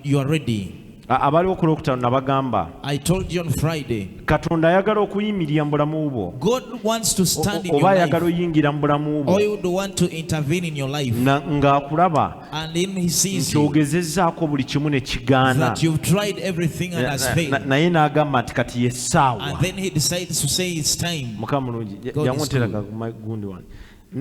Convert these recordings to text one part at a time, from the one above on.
you are ready. Abali okulokutano nabagamba I told you on Friday, Katonda ayagala okuyimirira mu bulamu bwo God wants to stand in your oba ayagala life, oyingira mu bulamu bwo or you would want to intervene in your life, ng'akulaba and then he sees nti you, ogezezzaako buli kimu ne kigaana that you've tried everything and has failed, naye n'agamba nti kati ye and ssaawa then he decides to say it's time. mukama mulungi God is yamuteraga gundi wange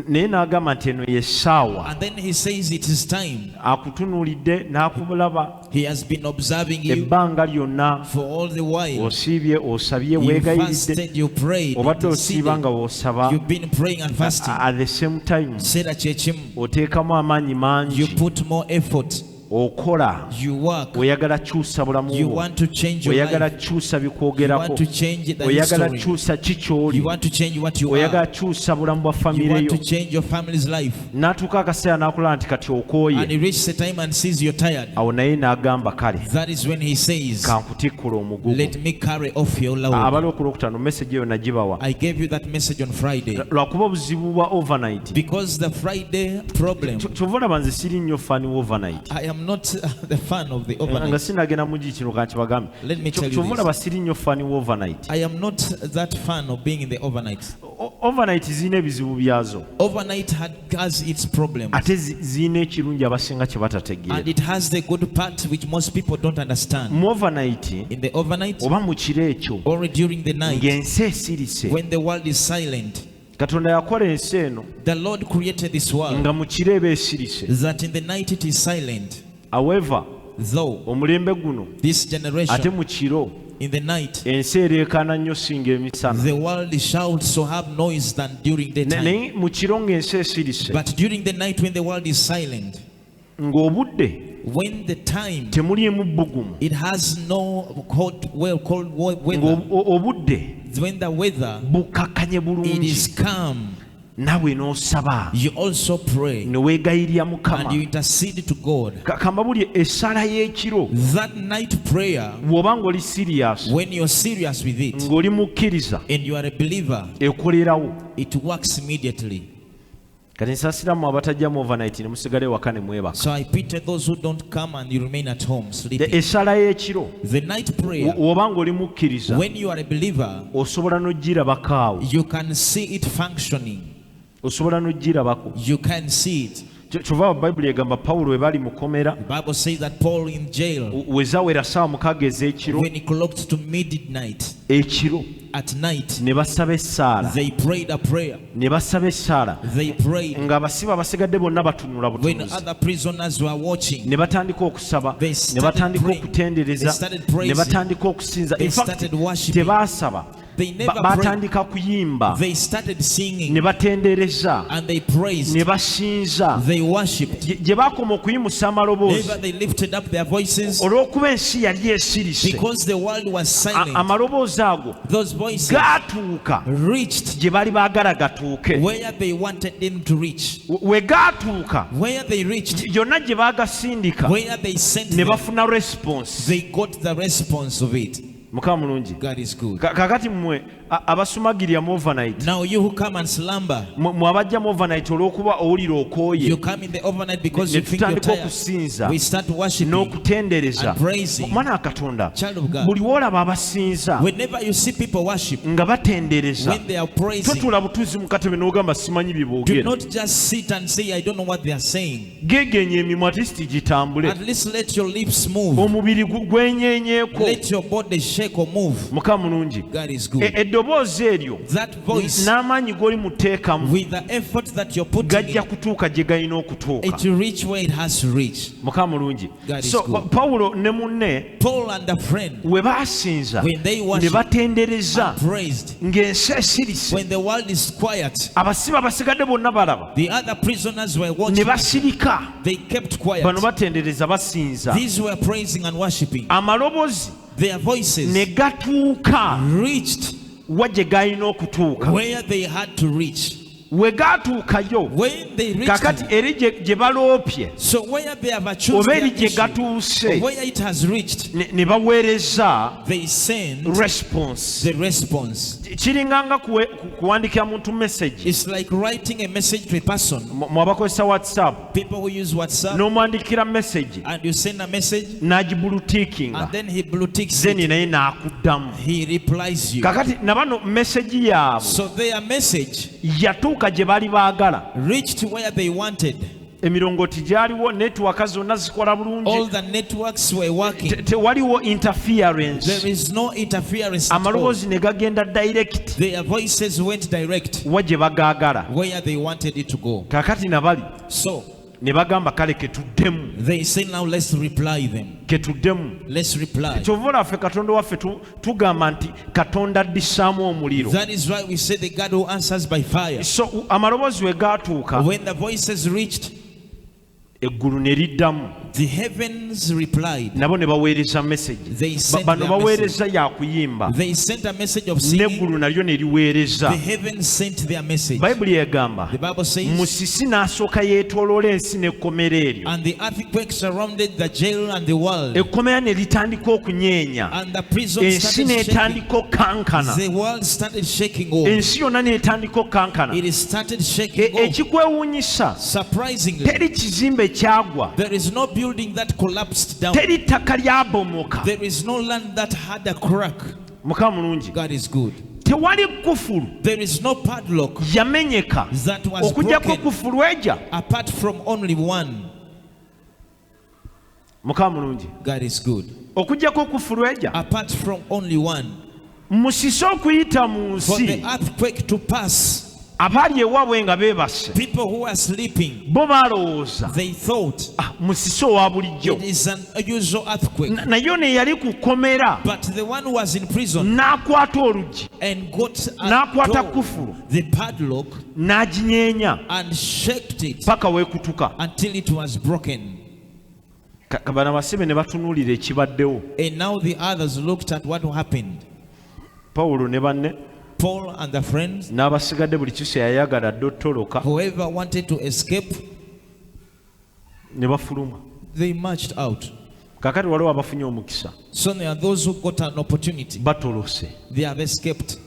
naye n'agamba nti eno ye ssaawa And then he says it is time. akutunuulidde n'akulaba He has been observing you ebbanga lyonna for all the while. osiibye osabye You weegayiridde fasted, you prayed, obadde interceded. osiiba nga w'osaba You've been praying and fasting. at the same time Said at Chechim, oteekamu amaanyi you mangi put more effort. okola You work. oyagala kyusa bulamu You bwo want to change your oyagala life. kyusa You bikwogerako want to change the oyagala history. kyusa kikyoli You want to change what you oyagala are. kyusa bulamu bwa You famire want yo to change your family's life. n'atuuka akaseera n'akulaba nti kati And okooye he reaches a time and sees you're tired. awo naye n'agamba kale That is when he says, kankutikkula omugugu let me carry off your load. abali okulokutano message eyo nagibawa I gave you that message on Friday. lwakuba obuzibu bwa overnight Because the Friday problem, kyova olaba nze siri nnyo fani wa overnight I am not the fan of the nga overnight. sinagenda mugi kino kankibagambe Let me tell you kyova olaba this. siri nnyo fani wa overnight I am not that fan of being in the overnight. overnight zirina ebizibu byazo Overnight has its problem. ate zirina ekirungi abasinga kye batategeera And it has the good part which most people don't understand. mu overnight In the overnight oba mu kiro ekyo or during the night, ng'ensi esirise when the world is silent, katonda yakola ensi eno the Lord created this world nga mu kiro eba esirise that in the night it is silent. however Though omulembe guno this ate generation, mu kiro in the night, ensi ereekaana nnyo singa emisana the world shouts so have noise than during the time. naye mu kiro ng'ensi esirise But during the night when the world is silent, ng'obudde when the time temuliemu bbugumu it has no cold weather, obudde when the weather bukakkanye it is bulungi calm, naawe n'osaba you also pray ne weegayirira and you mukama intercede to God. kambabulye essala y'ekiro That night prayer, bw'oba ng'oli siriyasi when you're serious with it ng'oli mukkiriza and you are a believer, ekolerawo it works immediately. kati nsasiramu abatajja mu overnight ne musigala ewaka ne mwebaka So I pity those who don't come and you remain at home sleeping. essala y'ekiro The night prayer, bw'oba ng'oli mukkiriza when you are a believer, osobola n'ogirabako awo you can see it functioning. osobola n'ogirabako You can see it. kyova bayibuli egamba pawulo we bali mukomera The Bible says that Paul in jail, wezawera ssaawa mukaaga ez'ekiro when he clocked to midnight ekiro at night, ne basaba essaala they prayed a prayer. ne basaba essaala They prayed ng'abasibe abasigadde bonna batunula when butunuzi other prisoners were watching. ne batandika okusaba They ne started batandika praying. okutendereza They started ne praising. batandika okusinza They In fact, started worshiping. tebaasaba They never prayed. batandika kuyimba They started ne singing batendereza and they praised. ne basinza They worshipped. gye baakoma okuyimusa amaloboozi Never they lifted up their voices olw'okuba ensi yali esirise because the world was silent. amaloboozi ago Those voices gaatuuka reached gye bali baagala gatuuke where they wanted them to reach. we gaatuuka Where they reached, yonna gye baagasindika where they sent ne them, bafuna response they got the response of it. mukama mulungi God is good. kakati mmwe abasumagirya mu overnight Now you who come and slumber, mu abajja mu overnight olw'okuba owulira you okooye come in the overnight because ne you think you're tutandika tired. okusinza We start worshiping n'okutendereza and praising. mwana wa katonda Child of God, buli woolaba abasinza whenever you see people worship, nga batendereza when they are praising, totuula butuuzi mu katebe n'ogamba simanyi bye do boogera not just sit and say, I don't know what they are saying. gegenya emimwa at least gitambule At least let your lips move. omubiri gwenyenyeeko Let your body shake or move. mukama mulungi God is good. eddoboozi eryo That voice, n'amaanyi g'oli muteekamu with the effort that you're putting gajja in, kutuuka gye galina okutuuka it will reach where it has to reach. mukama mulungi God is so good. pawulo ne munne Paul and a friend, we baasinza when they ne worshiped batendereza and praised, ng'ensi esirise when the world is quiet, abasibe abasigadde bonna balaba the other prisoners were ne watching. basirika They kept quiet. bano batendereza basinza These were praising and worshiping. amaloboozi Their voices ne gatuuka reached wa gye galina okutuuka where they had to reach. we gaatuukayo when they reached kakati eri gye baloopye so where they have achieved oba eri their gye issue, gatuuse where it has reached, ne baweereza they send response. the response. Kiringanga kuwandikira muntu message It's like writing a message to a person. mu abakozesa WhatsApp People who use WhatsApp, n'omwandikira message and you send a message, n'agibulutiikinga and then he blue ticks then it. naye n'akuddamu He replies you. kakati nabano message yaabwe So their message yatuuka gye baali baagala reached where they wanted. emirongooti gyaliwo netiwaka zonna zikola All bulungi the networks were working. tewaliwo interference There is no interference at all. amaloboozi ne gagenda direct Their voices went direct wa gye bagaagala where they wanted it to go. kakati nabali So ne bagamba kale ketuddemu they say, now let's reply them. ketuddemu Let's reply. kyova laffe katonda waffe tugamba nti katonda addisaamu omuliro That is why we say the God who answers by fire. so amaloboozi we gaatuuka When the voices reached, eggulu ne liddamu the heavens replied. nabo ne baweereza message They sent bano their baweereza yakuyimba They sent a message of singing. n'eggulu nalyo ne liweereza The heavens sent their message. bayibuli egamba The Bible says, musisi n'asooka yeetooloola ensi n'ekkomera eryo and the earthquake surrounded the jail and the world, ekkomera ne litandika okunyeenya and the prison ensi started shaking. n'etandika okukankana The world started shaking off. ensi yonna n'etandika okukankana It started shaking off. ekikwewuunyisa Surprisingly, teri kizimbe kyagwa there is no building that collapsed down. teri ttaka lyabomoka There is no land that had a crack. mukama mulungi God is good. tewali kufulu There is no padlock yamenyeka that was okugyako broken kufulu ejja apart from only one. mukama mulungi God is good. okugyako kufulu ejja Apart from only one. musise okuyita mu For the nsi earthquake to pass, abaali ewaabwe nga beebase people who are sleeping, bo balowooza they thought musise owa bulijjo it is an unusual earthquake. naye ne yali ku kkomera But the one who was in prison n'akwata oluggi and got n'akwata a door, kufulu the padlock, n'aginyeenya and shaked it paka weekutuka until it was broken. bano abasibe ne batunuulira ekibaddewo And now the others looked at what happened. pawulo ne banne Paul and the friends, n'abasigadde buli kiso yayagala adde ottoloka whoever wanted to escape, ne bafuluma they marched out. kakati waliwo abafunye omukisa So there are those who got an opportunity. batolose They have escaped.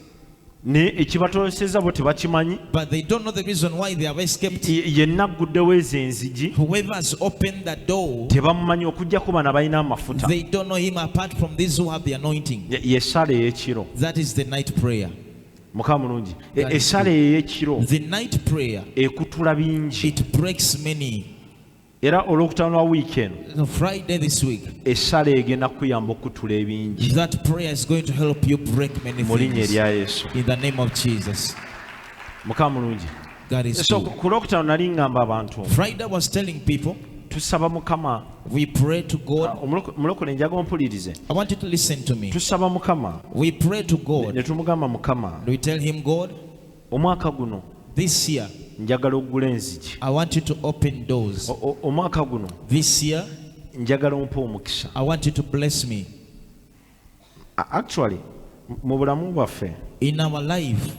ne ekibatoloseza bo tebakimanyi But they don't know the reason why they have escaped. yenna agguddewo ezo enzigi Whoever has opened the door, tebamumanyi okuggyako bano balina amafuta they don't know him apart from these who have the anointing. yessala ey'ekiro That is the night prayer. mukama mulungi That is essala ey'ekiro The night prayer, ekutula bingi it breaks many. era olwokutaano lwa wiiki eno On Friday this week, essala egenda kukuyamba okutula ebingi that prayer is going to help you break many mu linnya things. erya yesu In the name of Jesus. mukama mulungi God is so good. ku lwokutaano nali ngamba abantu Friday was telling people, tusaba mukama we pray to God. mulokole njaga ompulirize I want you to listen to me. tusaba mukama We pray to God. ne tumugamba mukama We tell him, God, omwaka guno this year, njagala oggula enzigi I want you to open doors. omwaka guno This year, njagala ompa omukisa I want you to bless me. actually mu bulamu bwaffe In our life,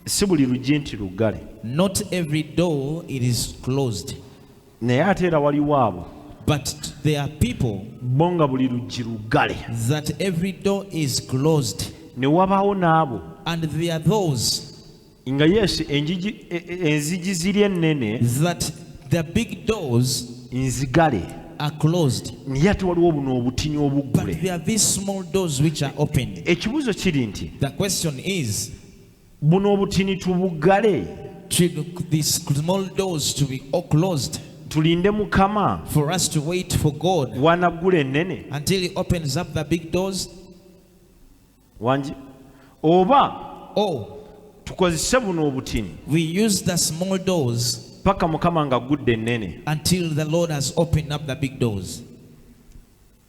si buli luggi nti luggale not every door it is closed. naye ate era waliwo abo But there are people bo nga buli luggi luggale that every door is closed. ne wabaawo n'abo And there are those nga yes enzigi ziri ennene that the big doors nzigale are closed. naye ate waliwo buno obutini But obuggule there are these small doors which are opened. ekibuuzo kiri nti The question is, buno obutini tubuggale should these small doors to be all closed tulinde mukama for us to wait for God wanaggula ennene until he opens up the big doors? wangi oba Or tukozese buno obutini we use the small doors paka mukama ng'aggudde ennene until the Lord has opened up the big doors?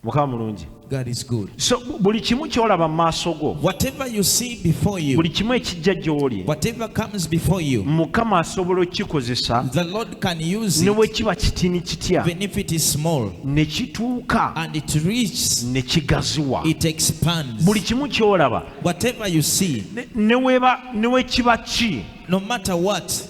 mukama mulungi God is good. so buli kimu kyolaba mu maaso go Whatever you see before you, buli kimu ekijja gy'oli whatever comes before you, mukama asobola okukikozesa the Lord can use ne it bwe kiba kitini kitya even if it is small, ne kituuka and it reaches, ne kigaziwa it expands. buli kimu kyolaba Whatever you see, ne we kiba ki no matter what,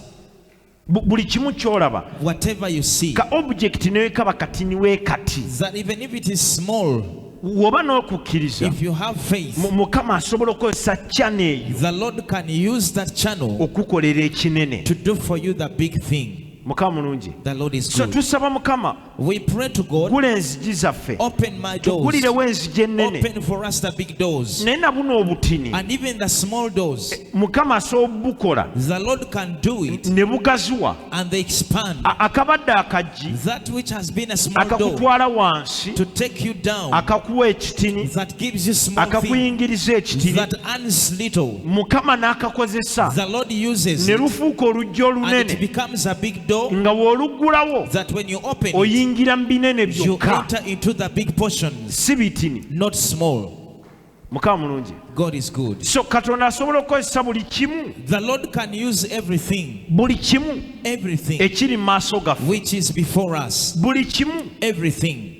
buli kimu kyolaba whatever you see, ka object newe kaba katini we kati that even if it is small, woba n'okukkiriza if you have faith, mukama asobola okukozesa channel eyo the Lord can use that channel okukolera ekinene. to do for you the big thing. Mukama mulungi. The Lord is So good. tusaba mukama We pray to God, gula enzigi zaffe open my doors, tugulirewo enzigi ennene open for us the big doors, naye na buno obutini and even the small doors. mukama asobola obukola The Lord can do it, ne bugaziwa and they expand akabadde akaggi that which has been a small door akakutwala wansi to take you down, akakuwa ekitini that gives you small thing, akakuyingiriza ekitini that earns little. mukama n'akakozesa The Lord uses ne it, lufuuka oluggi and it olunene becomes a big door nga bw'oluggulawo that when you open it, oyingira mu binene you byokka enter into the big portions, si bitini. not small. Mukama mulungi. God is good. So katonda asobola okukozesa buli kimu The Lord can use everything, buli kimu everything ekiri mu maaso gaffe which is before us, buli kimu everything.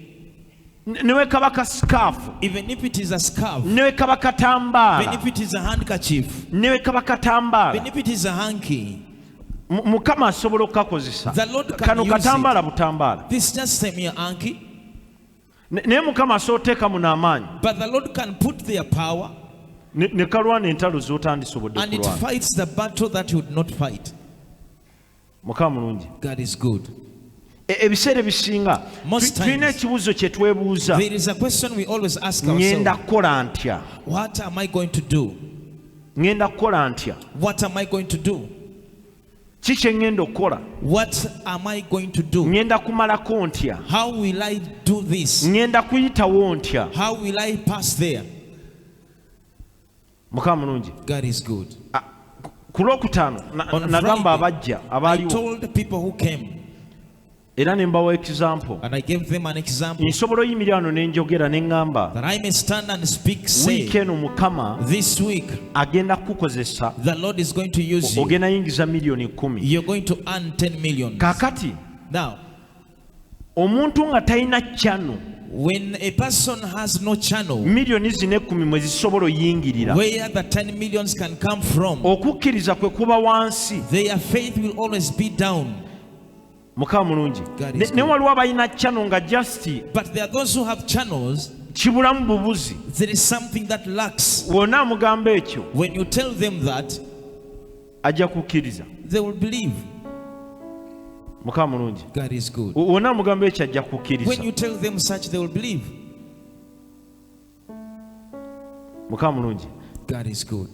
newe kaba kasikaafu Even if it is a scarf, newe kaba even katambaala if it is a handkerchief, newe kaba even katambaala if it is a hanky, mukama asobola okukakozesa. the Lord can Kano use katambaala it. butambaala This just same your hanky, naye mukama asobola oteeka mu n'amaanyi but the Lord can put their power, ne kalwana entalo z'otandisobodde and it kulwana. fights the battle that you would not fight. Mukama mulungi. God is good. Ebiseera ebisinga Most tulina times, ekibuuzo kye twebuuza, there is a question we always ask ŋŋenda ourselves: kukola ntya, what am I going to do? ŋŋenda kukola ntya, What am I going to do? ki kye ŋŋenda okukola, What am I going to do? ŋŋenda kumalako ntya, How will I do this? ŋŋenda kuyitawo ntya. How will I pass there? Mukama mulungi. God is good. Ku lwokutaano On nagamba Friday, abajja I abaaliwo told the people who came, era ne mbawa example. and I gave them an example, Nsobola oyimirira wano ne njogera ne ŋŋamba that I may stand and speak, say, wiiki eno Mukama this week agenda kukukozesa the Lord is going to use you. ogenda yingiza miliyoni 10. You're going to earn 10 million. Kaakati Now, omuntu nga talina channel when a person has no channel miliyoni zino 10 mwe zisobola oyingirira, where the 10 millions can come from, okukkiriza kwe kuba wansi. their faith will always be down. Mukama mulungi. God is Ne good. waliwo abalina channel nga just But there are those who have channels, kibulamu bubuzi. there is something that lacks. Wonna amugamba ekyo When you tell them that, ajja kukkiriza. they will believe. Mukama mulungi. God is good. Wonna amugamba ekyo ajja When kukkiriza. you tell them such, they will believe. Mukama mulungi. God is good.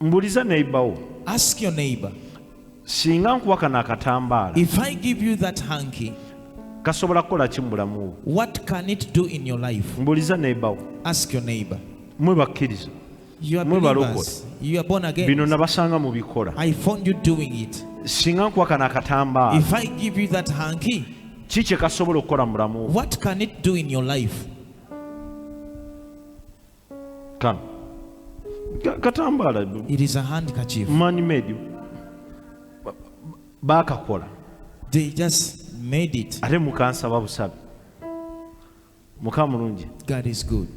Mbuuliza neighbor, Ask your neighbor, singa nkuwa kano akatambaala if I give you that hanky, kasobola kukola ki mu bulamu bwo? what can it do in your life? Mbuuliza neighbor, Ask your neighbor. mwe bakkiriza. You are Mwe believers. You are born Bino again. nabasanga mu bikola. I found you doing it. Singa nkuwa kano akatambaala If I give you that hanky, ki kye kasobola okukola mu bulamu bwo? what can it do in your life? Kano katambaala It is a handkerchief. man made baakakola They just made it. ate mukansaba busabe. Mukama mulungi. God is good.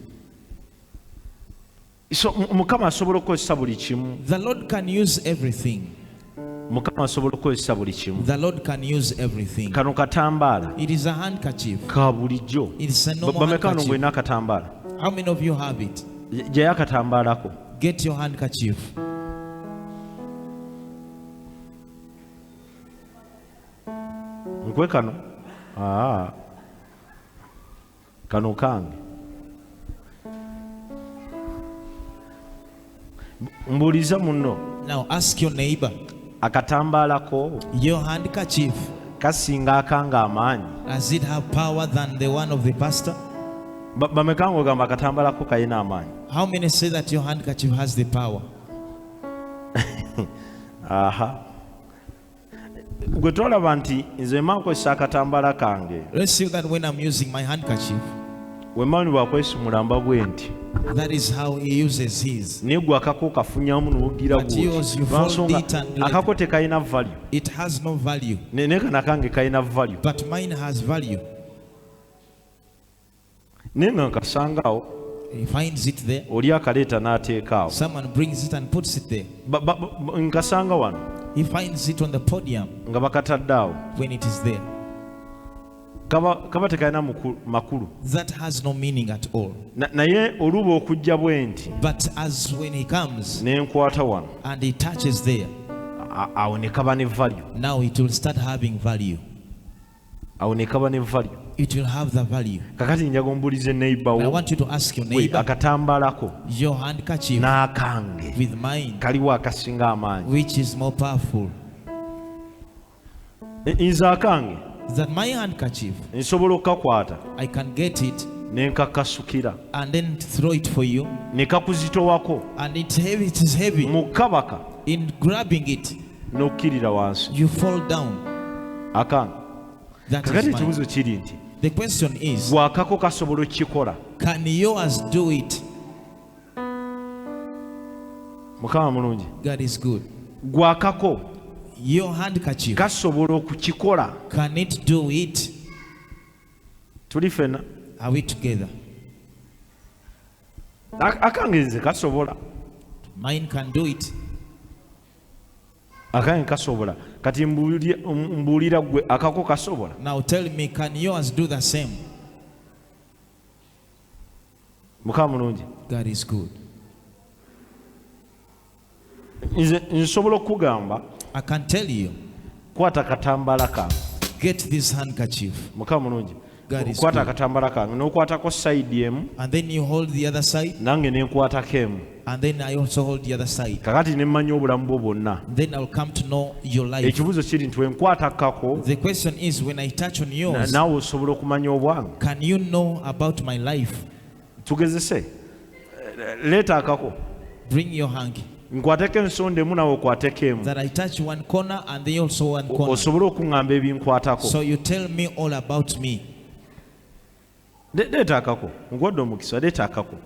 So Mukama asobola okukozesa buli kimu. The Lord can use everything. Mukama asobola okukozesa buli kimu. The Lord can use everything. Kano katambaala It is a handkerchief. ka bulijjo. It is a normal Bameka wano handkerchief. ng'olina akatambaala? How many of you have it? Gyeyo akatambaalako. Get your handkerchief. Nkwe kano? Kano kange. Mbuuliza munno, Now ask your neighbor, akatambaalako your handkerchief, kasinga akanga amaanyi? does it have power than the one of the pastor? Bameka ng'ogamba akatambaalako kalina amaanyi? How many say that your handkerchief has the power? Gwe twalaba nti nze mma nkozesa akatambaala kange, Let's see that when I'm using my handkerchief, wemani bw'akwesumulamba bwe nti that is how he uses his. naye gwe akako kafunyamu n'ogira But yours, you fold it and let- akako tekalina value, It has no value, naye kano akange kalina value. but mine has value. Naye nga nkasangaawo, He finds it there. oli akaleeta n'ateeka awo. Someone brings it and puts it there. Nkasanga wano He finds it on the podium nga bakatadde awo when it is there. kaba tekalina makulu That has no meaning at all. naye oluba okujja bwe nti But as when he comes nenkwata wano and he touches there, awo ne kaba ne value. now it will start having value. Awo ne kaba ne value. It will have the value. Kakati njaga ombulize neighbor I wo want you to ask your neighbor, akatambalako your handkerchief n'akange with mine, kaliwo akasinga amaanyi. which is more powerful? Nze akange That my handkerchief, nsobola okukakwata I can get it ne nkakasukira and then throw it for you, ne kakuzitowako and it's heavy. It is heavy. mu kabaka In grabbing it, n'okkirira wansi. you fall down. Akange That kakati is mine. ekibuzo kiri nti The question is, gwakako kasobola okukikola. can yours do it? Mukama mulungi. God is good. Gwakako Your handkerchief, kasobola okukikola. can it do it? Tuli fena Are we together? akange nze kasobola. Mine can do it. Akange kasobola. Kati mbuulira gwe akako kasobola. Now tell me, can yours do the same? Mukama mulungi. God is good. Nze nsobola okugamba I can tell you, kwata katambala kange. get this handkerchief, Mukama mulungi. God is Kwata good. akatambala kange n'okwatako side emu And then you hold the other side, nange ne nkwatako emu. and then I also hold the other side. Kakati ne mmanya obulamu bwo bwonna. Then I'll come to know your life. Ekibuzo kiri nti wenkwatako The question is, when I touch on yours, naawe osobola okumanya obwange. can you know about my life? Tugezese. Leeta akako. Bring your hanky. Nkwateko ensonda emu nawe okwateko emu. That I touch one corner and they also one corner. Osobole okuŋŋamba ebinkwatako. So you tell me all about me. Leeta akako. Nkuwadde omukisa. Leeta akako.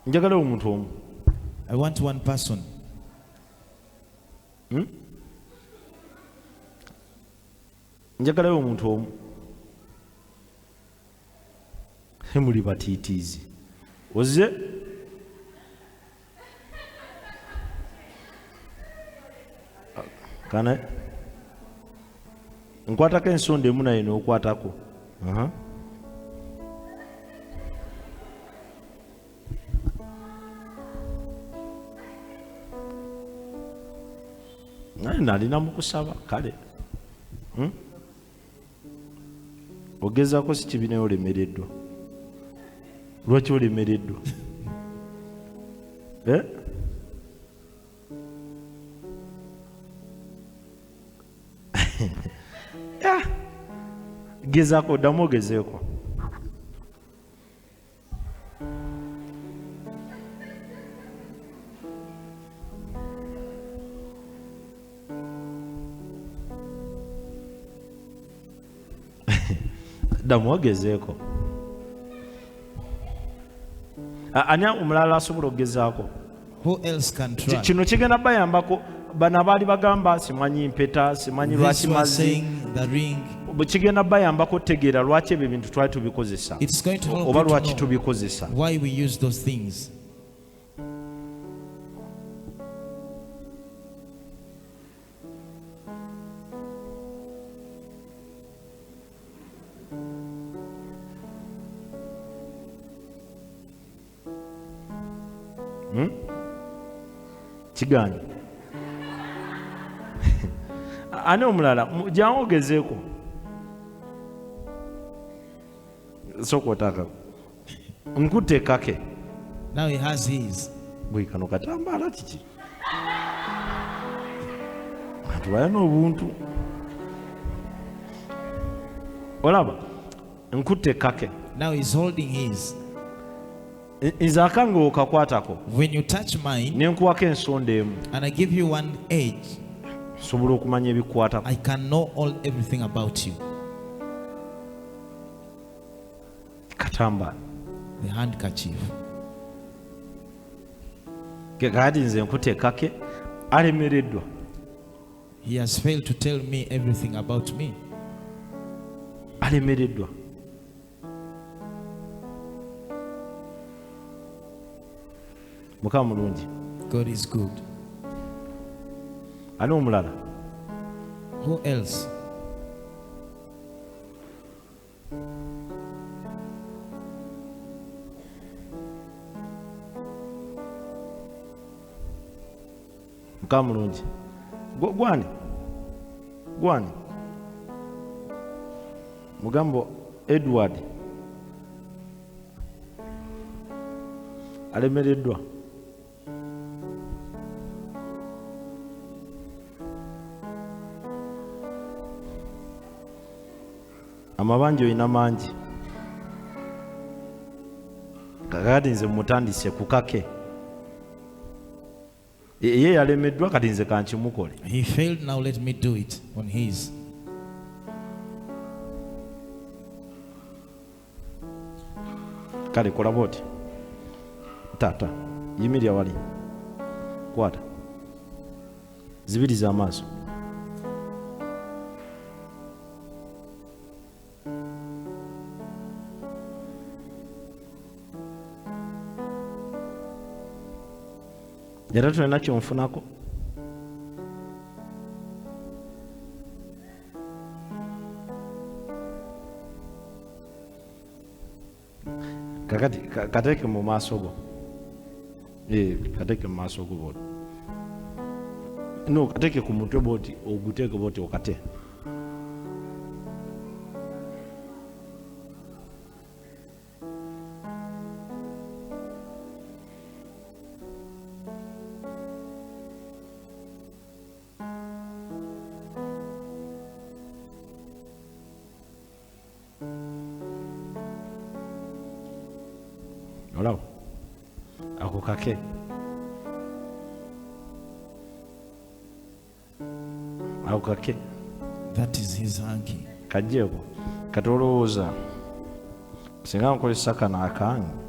Njagala omuntu omu. I want one person. Njagalayo omuntu omu. Muli batiitiizi. Ozze? Kana nkwatako ensonda emu naye n'okwatako. Naye nalina mu kusaba kale. Ogezaako si kibi naye olemereddwa. Lwaki olemereddwa? Gezaako, ddamu ogezeeko. Ddamu ogezeeko. Ani omulala asobola okugezaako? Who else can try? Kino kigenda bayambako bano abaali bagamba simanyi mpeta simanyi lwaki This was mazzi. saying the ring. Kigenda bayambako tegeera lwaki ebyo bintu twali tubikozesa It's going to help oba you to lwaki know tubikozesa. why we use those things. Kigaanyi. Ani omulala jangu ogezeeko. Sooka otaakako. Nkutte kake. Now he has his. Bwe kano katambaala kiki? Bantu balina obuntu. Olaba? Nkutte kake. Now he's holding his. Nze akange okakwatako. When you touch mine Ne nkuwako ensonda emu. and I give you one edge, Sobola okumanya ebikwatako. I can know everything about you. Katambaala. The handkerchief. Kati nze nkutte kake alemereddwa. He has failed to tell me everything about me. Alemereddwa. Mukama mulungi. God is good. Ali omulala? Who else? Mukamulungi. Gwani. Mugambo Edward. Alemereddwa. Amabanja olina mangi. Kakati nze mutandise ku kake. Ye yalemeddwa kati nze kankimukole. He failed, now let me do it on his. Kale kola bwoti. Tata, yimirya wali. Kwata. Zibiriza amaaso. Era tulina kyonfunako. Kakati kateeke mu maaso go. Kateeke mu maaso go bwoti. No, kateeke ku mutwe bwoti, oguteeke bwoti okate. Olaba ako kake That is his hanky. Kajjeeko katolowooza singa nkozesa kano akange